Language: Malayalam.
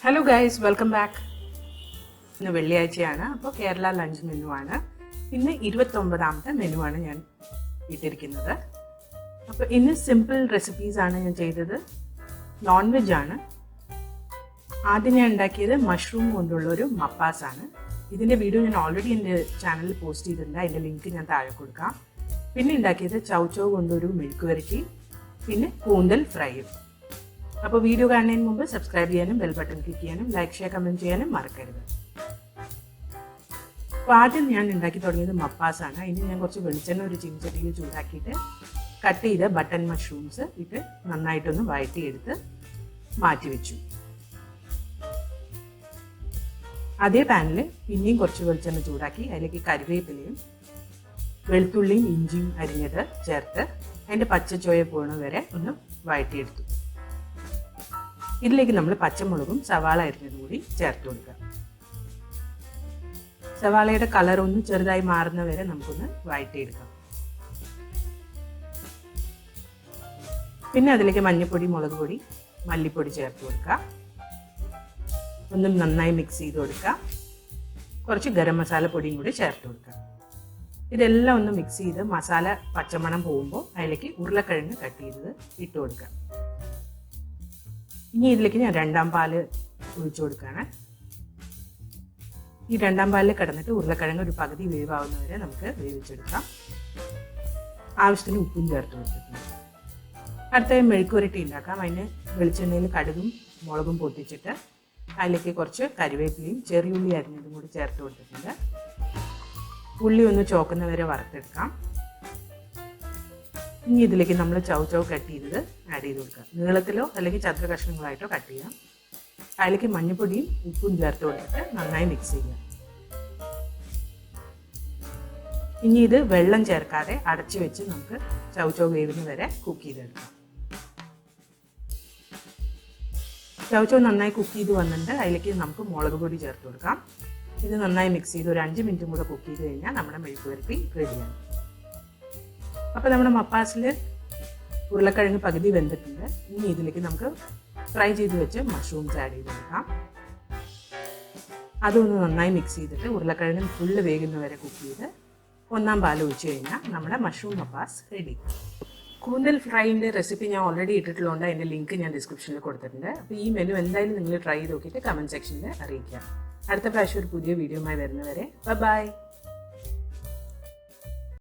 Hello guys, welcome back. ഇന്ന് വെള്ളിയാഴ്ചയാണ്. അപ്പോൾ കേരള ലഞ്ച് മെനു ആണ്. ഇന്ന് 29ാമത്തെ മെനു ആണ് ഞാൻ ഇട്ടിരിക്കുന്നത്. അപ്പോൾ ഇന്ന് സിമ്പിൾ റെസിപ്പീസ് ആണ് ഞാൻ ചെയ്തത്. നോൺ വെജ് ആണ്. ആദ്യം ഞാൻ ഉണ്ടാക്കിയത് മഷ്റൂം കൊണ്ടുള്ള ഒരു മപ്പാസ് ആണ്. ഇതിൻ്റെ വീഡിയോ ഞാൻ ഓൾറെഡി എൻ്റെ ചാനലിൽ പോസ്റ്റ് ചെയ്തിട്ടുണ്ട്. അതിൻ്റെ ലിങ്ക് ഞാൻ താഴെ കൊടുക്കാം. പിന്നെ ഉണ്ടാക്കിയത് ചൗ കൊണ്ടൊരു മെഴുക്കുവരട്ടി, പിന്നെ കൂന്തൽ ഫ്രൈയും. അപ്പോൾ വീഡിയോ കാണുന്നതിന് മുമ്പ് സബ്സ്ക്രൈബ് ചെയ്യാനും ബെൽ ബട്ടൺ ക്ലിക്ക് ചെയ്യാനും ലൈക്ക് ഷെയർ കമൻറ്റ് ചെയ്യാനും മറക്കരുത്. അപ്പോൾ ആദ്യം ഞാൻ ഉണ്ടാക്കി തുടങ്ങിയത് മപ്പാസാണ്. അതിന് ഞാൻ കുറച്ച് വെളിച്ചെണ്ണ ഒരു ചീനച്ചട്ടിയിൽ ചൂടാക്കിയിട്ട് കട്ട് ചെയ്ത ബട്ടൺ മഷ്റൂംസ് ഇട്ട് നന്നായിട്ടൊന്ന് വഴറ്റിയെടുത്ത് മാറ്റി വെച്ചു. അതേ പാനിൽ പിന്നെയും കുറച്ച് വെളിച്ചെണ്ണ ചൂടാക്കി അതിലേക്ക് കറിവേപ്പിലയും വെളുത്തുള്ളിയും ഇഞ്ചിയും അരിഞ്ഞത് ചേർത്ത് അതിൻ്റെ പച്ചച്ചോയ പോണ വരെ ഒന്ന് വഴറ്റിയെടുത്തു. ഇതിലേക്ക് നമ്മൾ പച്ചമുളകും സവാള അരിഞ്ഞതും കൂടി ചേർത്ത് കൊടുക്കുക. സവാളയുടെ കളർ ഒന്ന് ചെറുതായി മാറുന്ന വരെ നമുക്കൊന്ന് വഴറ്റിയെടുക്കാം. പിന്നെ അതിലേക്ക് മഞ്ഞൾപ്പൊടി, മുളക് പൊടി, മല്ലിപ്പൊടി ചേർത്ത് കൊടുക്കുക. ഒന്നും നന്നായി മിക്സ് ചെയ്ത് കൊടുക്കുക. കുറച്ച് ഗരം മസാല പൊടിയും കൂടി ചേർത്ത് കൊടുക്കുക. ഇതെല്ലാം ഒന്ന് മിക്സ് ചെയ്ത് മസാല പച്ചമണം പോകുമ്പോൾ അതിലേക്ക് ഉരുളക്കിഴങ്ങ് കട്ട് ചെയ്തത് ഇട്ട് കൊടുക്കുക. ഇനി ഇതിലേക്ക് ഞാൻ രണ്ടാം പാല് ഒഴിച്ചു കൊടുക്കുകയാണ്. ഈ രണ്ടാം പാലിൽ കിടന്നിട്ട് ഉരുളക്കിഴങ്ങ് ഒരു പകുതി വേവാവുന്നവരെ നമുക്ക് വേവിച്ചെടുക്കാം. ആവശ്യത്തിന് ഉപ്പും ചേർത്ത് കൊടുത്തിട്ടുണ്ട്. അടുത്ത മെഴുക്കുവരട്ടി ഉണ്ടാക്കാം. അതിന് വെളിച്ചെണ്ണയിൽ കടുകും മുളകും പൊട്ടിച്ചിട്ട് അതിലേക്ക് കുറച്ച് കരിവേപ്പിലയും ചെറിയുള്ളി അരിഞ്ഞതും കൂടി ചേർത്ത് കൊടുത്തിട്ടുണ്ട്. ഉള്ളി ഒന്ന് ചോക്കുന്നവരെ വറുത്തെടുക്കാം. ഇനി ഇതിലേക്ക് നമ്മൾ ചൗ കട്ട് ചെയ്തത് ആഡ് ചെയ്ത് കൊടുക്കുക. നീളത്തിലോ അല്ലെങ്കിൽ ചതുര കഷ്ണങ്ങളായിട്ടോ കട്ട് ചെയ്യാം. അതിലേക്ക് മഞ്ഞൾപ്പൊടിയും ഉപ്പും ചേർത്ത് കൊടുത്തിട്ട് നന്നായി മിക്സ് ചെയ്യുക. ഇനി ഇത് വെള്ളം ചേർക്കാതെ അടച്ചു വെച്ച് നമുക്ക് ചൗ വേവുന്ന വരെ കുക്ക് ചെയ്തെടുക്കാം. ചൗ നന്നായി കുക്ക് ചെയ്ത് വന്നിട്ട് അതിലേക്ക് നമുക്ക് മുളക് പൊടി ചേർത്ത് കൊടുക്കാം. ഇത് നന്നായി മിക്സ് ചെയ്ത് ഒരു 5 മിനിറ്റും കൂടെ കുക്ക് ചെയ്ത് കഴിഞ്ഞാൽ നമ്മുടെ മെഴുക്കുവരട്ടി റെഡിയാണ്. അപ്പോൾ നമ്മുടെ മപ്പാസിൽ ഉരുളക്കിഴങ്ങ് പകുതി വെന്തിട്ടുണ്ട്. ഇനി ഇതിലേക്ക് നമുക്ക് ഫ്രൈ ചെയ്ത് വെച്ച് മഷ്റൂംസ് ആഡ് ചെയ്ത് കൊടുക്കാം. അതൊന്ന് നന്നായി മിക്സ് ചെയ്തിട്ട് ഉരുളക്കിഴങ്ങ് ഫുള്ള് വേകുന്നവരെ കുക്ക് ചെയ്ത് ഒന്നാം പാൽ ഒഴിച്ച് കഴിഞ്ഞാൽ നമ്മുടെ മഷ്റൂം മപ്പാസ് റെഡി. കൂന്തൽ ഫ്രൈൻ്റെ റെസിപ്പി ഞാൻ ഓൾറെഡി ഇട്ടിട്ടുള്ളതുകൊണ്ട് അതിൻ്റെ ലിങ്ക് ഞാൻ ഡിസ്ക്രിപ്ഷനിൽ കൊടുത്തിട്ടുണ്ട്. അപ്പോൾ ഈ മെനു എന്തായാലും നിങ്ങൾ ട്രൈ ചെയ്ത് നോക്കിയിട്ട് കമൻറ്റ് സെക്ഷനിൽ അറിയിക്കാം. അടുത്ത പ്രാവശ്യം ഒരു പുതിയ വീഡിയോയുമായി വരുന്നവരെ ബൈ.